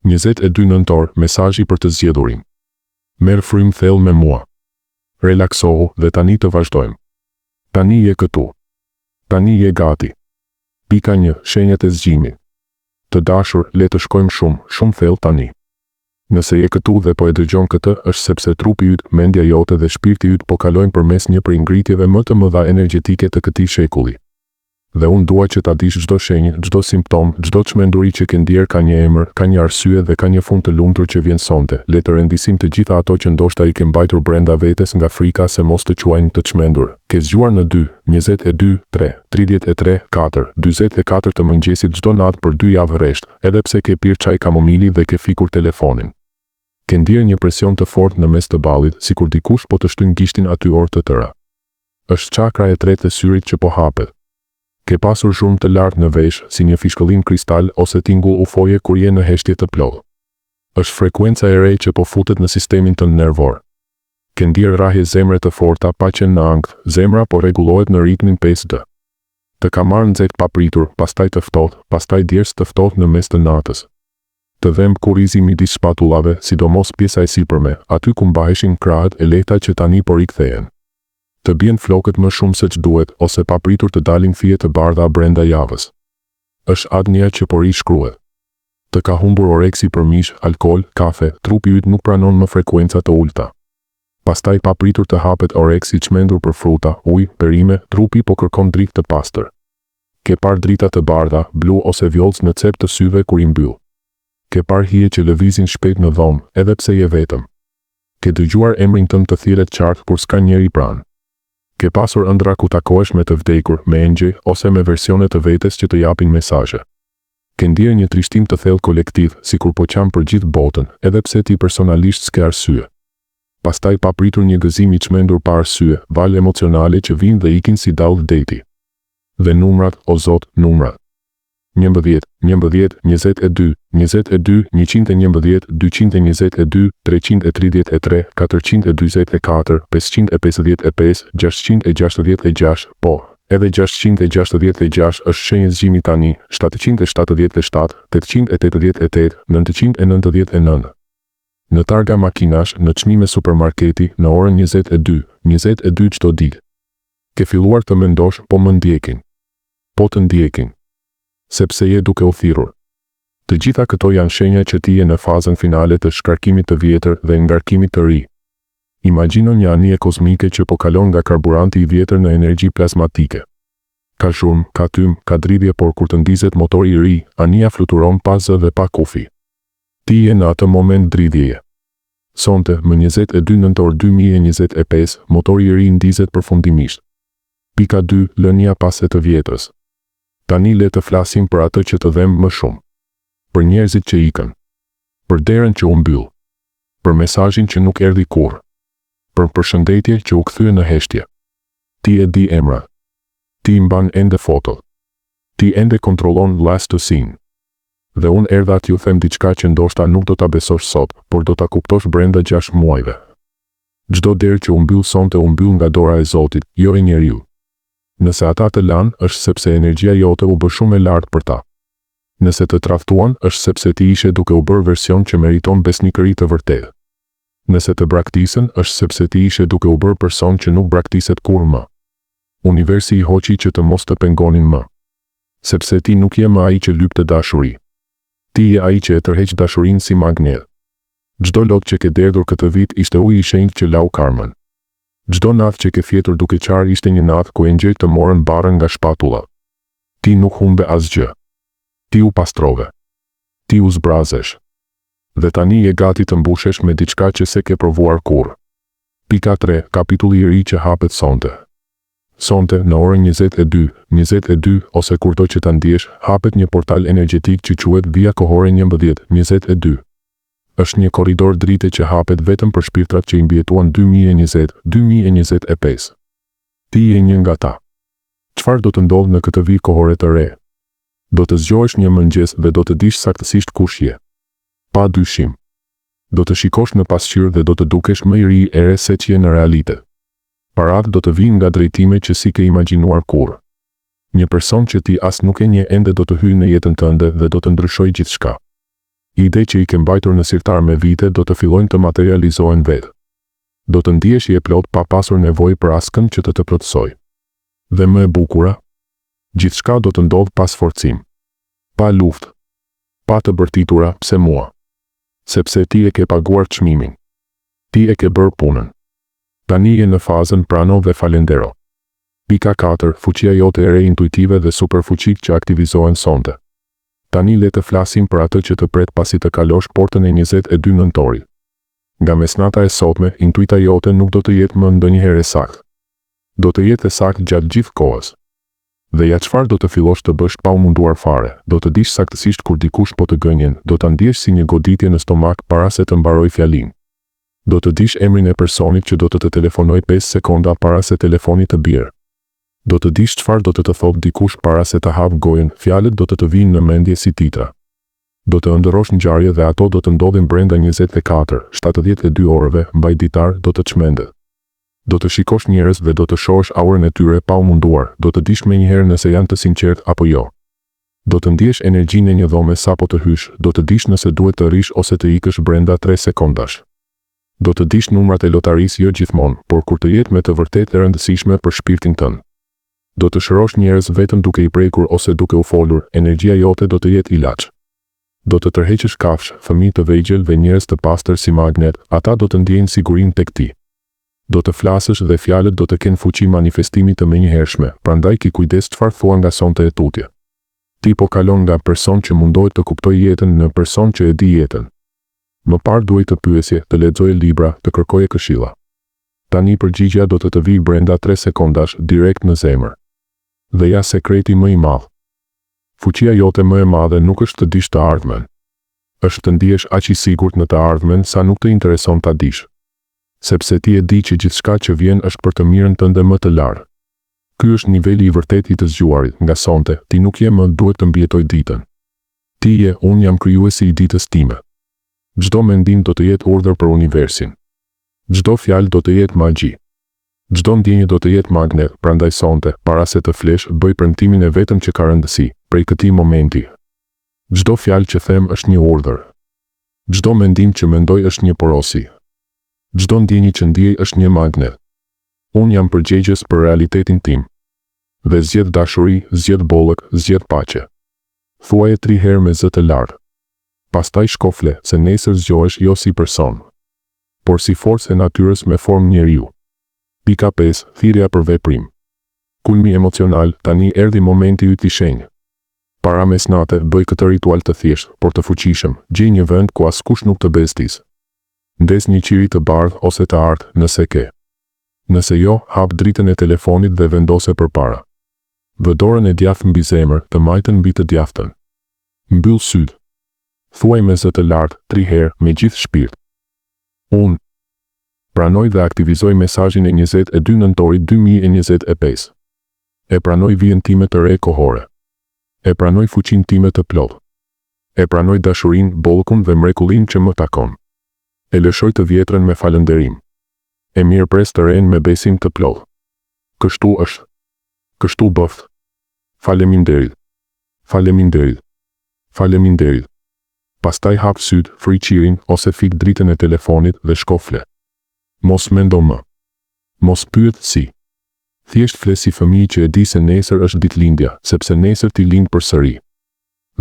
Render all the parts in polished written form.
22 nëntor, mesazhi për të zgjedhurin. Merr frymë thellë me mua. Relaksohu dhe tani të vazhdojmë. Tani je këtu. Tani je gati. Pika 1. Shenjat e zgjimit. Të dashur, le të shkojmë shumë thellë tani. Nëse je këtu dhe po e dëgjon këtë, është sepse trupi yt, mendja jote dhe shpirti yt po kalojnë përmes një prej ngritjeve më të mëdha energjetike të këtij shekulli. Dhe unë dua që ta dish çdo shenjë, çdo simptom, çdo çmenduri që ke ndier ka një emër, ka një arsye dhe ka një fund të lumtur që vjen sonte. Le të rendisim të gjitha ato që ndoshta i ke mbajtur brenda vetes nga frika se mos të quajnë të çmendur. Ke zgjuar në 2, 22, 3, 33, 4, 44 të mëngjesit çdo natë për 2 javë rresht, edhe pse ke pirë çaj kamomili dhe ke fikur telefonin. Ke ndier një presion të fortë në mes të ballit, sikur dikush po të shtyn gishtin aty orë të tëra. Është çakra e tretë e syrit që po hapet. Ke pasur zhurmë të lartë në vesh, si një fishkëllim kristal ose tingull ufoje kur je në heshtje të plotë. Është frekuenca e re që po futet në sistemin tënd nervor. Ke ndier rrahje zemre të forta pa qenë në ankth, zemra po rregullohet në ritmin 5D. Të ka marrë nxehtë papritur, pastaj të ftohtë, pastaj djers të ftohtë në mes të natës. Të dhem kurrizi midis shpatullave, sidomos pjesa e sipërme, aty ku mbaheshin krahët e lehta që tani po rikthehen. Të bien flokët më shumë se ç'duhet ose papritur të dalin fije të bardha brenda javës. Është adnia që po rishkruhet. Të ka humbur oreksi për mish, alkool, kafe, trupi yt nuk pranon më frekuenca të ulta. Pastaj papritur të hapet oreksi çmendur për fruta, ujë, perime, trupi po kërkon dritë të pastër. Ke parë drita të bardha, blu ose vjollc në cep të syve kur i mbyll. Ke parë hije që lëvizin shpejt në dhomë, edhe pse je vetëm. Ke dëgjuar emrin tënd të thirret qartë kur s'ka njeri pranë. Ke pasur ëndra ku takohesh me të vdekur, me engjëj ose me versione të vetes që të japin mesazhe. Ke ndier një trishtim të thellë kolektiv, sikur po qan për gjithë botën, edhe pse ti personalisht s'ke arsye. Pastaj papritur një gëzim i çmendur pa arsye, valë emocionale që vinë dhe ikin si dall deti. Dhe numrat, o Zot, numrat. 11, 11, 22, 22, 111, 222, 333, 424, 555, 666, po, edhe 666 është shenjë zgjimi tani, 777, 888, 999. Në targa makinash, në çmime supermarketi, në orën 22 çdo ditë. Ke filluar të mendosh, po më ndjekin. Po të ndjekin. Sepse je duke u thirrur. Të gjitha këto janë shenja që ti je në fazën finale të shkarkimit të vjetër dhe ngarkimit të ri. Imagjino një anije kozmike që po kalon nga karburanti i vjetër në energji plazmatike. Ka zhurmë, ka tym, ka dridhje, por kur të ndizet motori i ri, anija fluturon pa zë dhe pa kufi. Ti je në atë moment dridhjeje. Sonte, më 22 nëntor 2025, motori i ri ndizet përfundimisht. Pika 2. Lënia pas e të vjetës. Tani le të flasim për atë që të dhem më shumë. Për njerëzit që ikën. Për derën që u mbyll. Për mesazhin që nuk erdhi kurrë. Për përshëndetje që u kthye në heshtje. Ti e di emra. Ti mban ende fotot. Ti ende kontrollon last to scene. Dhe unë erdha t'ju them diçka që ndoshta nuk do ta besosh sot, por do ta kuptosh brenda 6 muajve. Çdo derë që u mbyll sonte u mbyll nga dora e Zotit, jo e njeriu. Nëse ata të lanë, është sepse energjia jote u bë shumë e lartë për ta. Nëse të traftuan, është sepse ti ishe duke u bërë version që meriton besnikëri të vërtetë. Nëse të braktisën, është sepse ti ishe duke u bërë person që nuk braktiset kurrë më. Universi i hoqi që të mos të pengonin më. Sepse ti nuk je më ai që lyp të dashuri. Ti je ai që e tërheq dashurinë si magnet. Çdo lot që ke derdhur këtë vit ishte uji i shenjtë që lau karmën. Çdo natë që ke fjetur duke qarë ishte një natë ku engjëjt të morën barën nga shpatula. Ti nuk humbe asgjë. Ti u pastrove. Ti u zbrazesh. Dhe tani je gati të mbushesh me diçka që se ke provuar kurrë. Pika 3. Kapitulli i ri që hapet sonte. Sonte, në orën 22 ose kurdo që ta ndjesh, hapet një portal energjetik që quhet vija kohore 11-22. Është një korridor drite që hapet vetëm për shpirtrat që i mbjetuan 2020-2025. Ti je një nga ta. Çfarë do të ndodhë në këtë vijë kohore të re? Do të zgjohesh një mëngjes dhe do të dish saktësisht kush je. Pa dyshim. Do të shikosh në pasqyrë dhe do të dukesh më i ri ere se që je në realitet. Parat do të vinë nga drejtime që si ke imagjinuar kurrë. Një person që ti as nuk e njeh ende do të hyjë në jetën tënde dhe do të ndryshojë gjithçka. Ide që i ke mbajtur në sirtar me vite do të fillojnë të materializohen vetë. Do të ndihesh i plot pa pasur nevojë për askën që të plotësoj. Dhe më e bukura, gjithçka do të ndodh pas forcim. Pa luftë. Pa të bërtitura, pse mua? Sepse ti e ke paguar çmimin. Ti e ke bërë punën. Tani je në fazën prano dhe falendero. Pika 4. Fuqia jote e re intuitive dhe superfuqit që aktivizohen sonte. Tani le të flasim për atë që të pret pasi të kalosh portën e 22 nëntorit. Nga mesnata e sotme, intuita jote nuk do të jetë më ndonjëherë e saktë. Do të jetë e saktë gjatë gjithë kohës. Dhe ja çfarë do të fillosh të bësh pa u munduar fare, do të dish saktësisht kur dikush po të gënjen, do ta ndjesh si një goditje në stomak para se të mbaroj fjalinë. Do të dish emrin e personit që do të të telefonoj 5 sekonda para se telefoni të bjerë. Do të dish çfarë do të të thotë dikush para se të hap gojën, fjalët do të të vinë në mendje si titra. Do të ëndërrosh ngjarje dhe ato do të ndodhin brenda 24-72 orëve, mbajditar do të çmendet. Do të shikosh njerëz dhe do të shohësh aurën e tyre pa u munduar, do të dish menjëherë nëse janë të sinqert apo jo. Do të ndjesh energjinë e një dhome sapo të hysh, do të dish nëse duhet të rish ose të ikësh brenda 3 sekondash. Do të dish numrat e lotarisë jo gjithmonë, por kur të jetë me të vërtetë e rëndësishme për shpirtin tënd. Do të shërosh njerëz vetëm duke i prekur ose duke u folur, energjia jote do të jetë ilaç. Do të tërheqësh kafshë, fëmijë të vegjël dhe njerëz të pastër si magnet, ata do të ndjejnë sigurinë tek ti. Do të flasësh dhe fjalët do të kenë fuqi manifestimi të menjëhershme, prandaj ki kujdes çfarë thua nga sonte e tutje. Ti po kalon nga person që mundohet të kuptojë jetën në person që e di jetën. Më parë duhet të pyesje, të lexoje libra, të kërkoje këshilla. Tani përgjigjja do të vijë brenda 3 sekondash direkt në zemër. Dhe ja sekreti më i madh. Fuqia jote më e madhe nuk është të dish të ardhmen. Është të ndihesh aq i sigurt në të ardhmen sa nuk të intereson ta dish. Sepse ti e di që gjithçka që vjen është për të mirën tënde më të lartë. Ky është niveli i vërtetë i të zgjuarit, nga sonte, ti nuk je më duhet të mbijetoj ditën. Ti je, unë jam krijuesi i ditës time. Çdo mendim do të jetë urdhër për universin. Çdo fjalë do të jetë magji. Çdo ndjenjë do të jetë magnet, prandaj sonte, para se të flesh, bëj premtimin e vetëm që ka rëndësi, prej këtij momenti. Çdo fjalë që them është një urdhër. Çdo mendim që mendoj është një porosi. Çdo ndjenjë që ndiej është një magnet. Unë jam përgjegjës për realitetin tim. Dhe zgjedh dashuri, zgjedh bollëk, zgjedh paqe. Thuaje 3 herë me zë të lartë. Pastaj shkofle se nesër zgjohesh jo si person, por si forcë e natyrës me formë njeriu. Pika 5. Thirrja për veprim. Kulmi emocional, tani erdhi momenti yt i shenjë. Para mesnate, bëj këtë ritual të thjeshtë, por të fuqishëm, gjej një vend ku askush nuk të bezdis. Ndes një qiri të bardhë ose të artë, nëse ke. Nëse jo, hap dritën e telefonit dhe vendose përpara. Vë dorën e djathtë mbi zemër, të majtën mbi të djathtën. Mbyll sytë. Thuaj me zë të lartë 3 herë me gjithë shpirt. Unë pranoj dhe aktivizoj mesazhin e 22 nëntorit 2025. E pranoj vijën time të re kohore. E pranoj fuqinë time të plotë. E pranoj dashurinë, bollëkun dhe mrekullinë që më takon. E lëshoj të vjetrën me falënderim. E mirëpres të renë me besim të plotë. Kështu është. Kështu bëft. Faleminderit. Faleminderit. Faleminderit. Pastaj hap syt, fri qirin ose fik dritën e telefonit dhe shkofle. Mos mendo më. Mos pyet si. Thjesht fle si fëmijë që e di se nesër është ditëlindja, sepse nesër ti lind përsëri.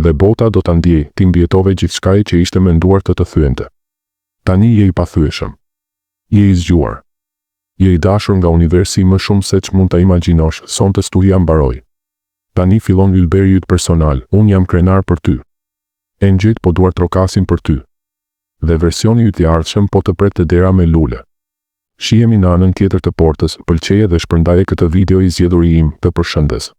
Dhe bota do ta ndjej, ti mbijetove gjithçka që ishte menduar të thyente. Tani je i pathyeshëm. Je i zgjuar. Je i dashur nga universi më shumë se ç'mund ta imagjinosh, sonte studia mbaroi. Tani fillon ylberi yt personal, unë jam krenar për ty. Engjëjt po duar trokasin për ty. Dhe versioni yt i ardhshëm po të pret të dera me lule. Shihemi në anën tjetër të portës, pëlqeje dhe shpërndaje këtë video i zgjedhur im, të përshëndes.